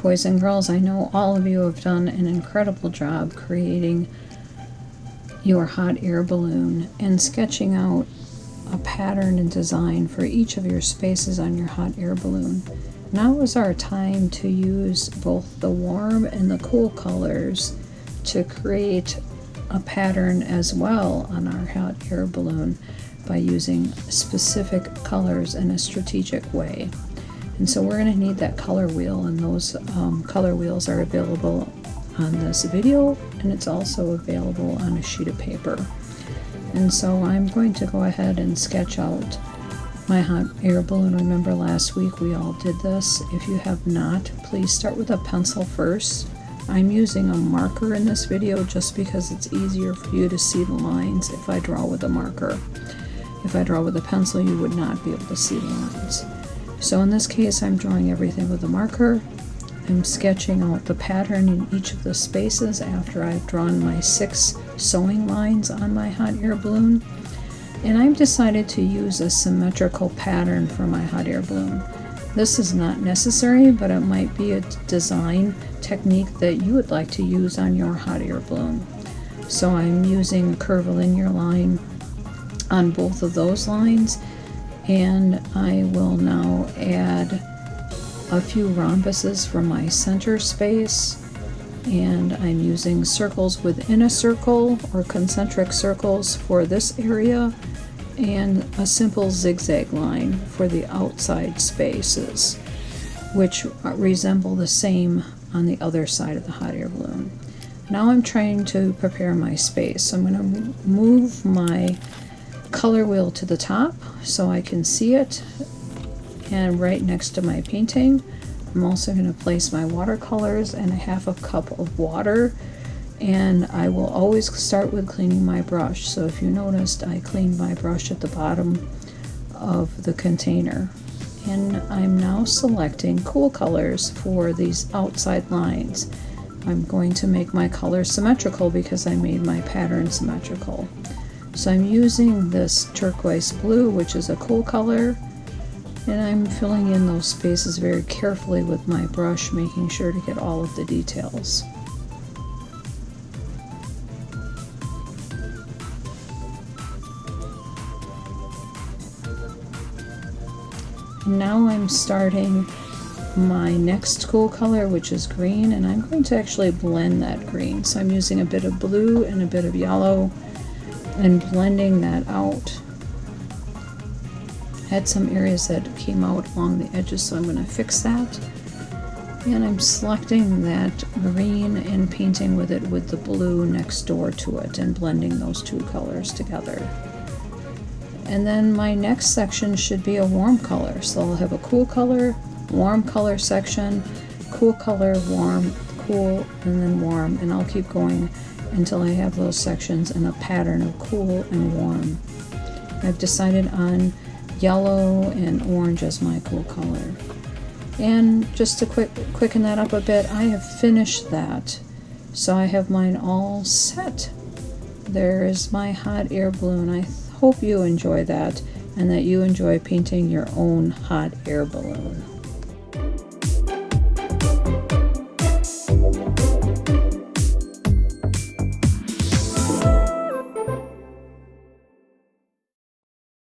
Boys and girls, I know all of you have done an incredible job creating your hot air balloon and sketching out a pattern and design for each of your spaces on your hot air balloon. Now is our time to use both the warm and the cool colors to create a pattern as well on our hot air balloon by using specific colors in a strategic way. And so we're going to need that color wheel, and those color wheels are available on this video, and it's also available on a sheet of paper. And so I'm going to go ahead and sketch out my hot air balloon. Remember last week we all did this. If you have not, please start with a pencil first. I'm using a marker in this video just because it's easier for you to see the lines if I draw with a marker. If I draw with a pencil, you would not be able to see the lines. So in this case, I'm drawing everything with a marker. I'm sketching out the pattern in each of the spaces after I've drawn my 6 sewing lines on my hot air balloon. And I've decided to use a symmetrical pattern for my hot air balloon. This is not necessary, but it might be a design technique that you would like to use on your hot air balloon. So I'm using a curvilinear line on both of those lines, and I will now add a few rhombuses for my center space, and I'm using circles within a circle or concentric circles for this area, and a simple zigzag line for the outside spaces, which resemble the same on the other side of the hot air balloon. Now I'm trying to prepare my space, so I'm going to move my color wheel to the top so I can see it, and right next to my painting I'm also going to place my watercolors and a half a cup of water, and I will always start with cleaning my brush. So if you noticed, I cleaned my brush at the bottom of the container, and I'm now selecting cool colors for these outside lines. I'm going to make my colors symmetrical because I made my pattern symmetrical. So I'm using this turquoise blue, which is a cool color, and I'm filling in those spaces very carefully with my brush, making sure to get all of the details. Now I'm starting my next cool color, which is green, and I'm going to actually blend that green. So I'm using a bit of blue and a bit of yellow and blending that out. Had some areas that came out along the edges, so I'm going to fix that. And I'm selecting that green and painting with it with the blue next door to it and blending those two colors together. And then my next section should be a warm color. So I'll have a cool color, warm color section, cool color, warm, cool, and then warm. And I'll keep going until I have those sections in a pattern of cool and warm. I've decided on yellow and orange as my cool color. And just to quicken that up a bit, I have finished that. So I have mine all set. There is my hot air balloon. I hope you enjoy that and that you enjoy painting your own hot air balloon.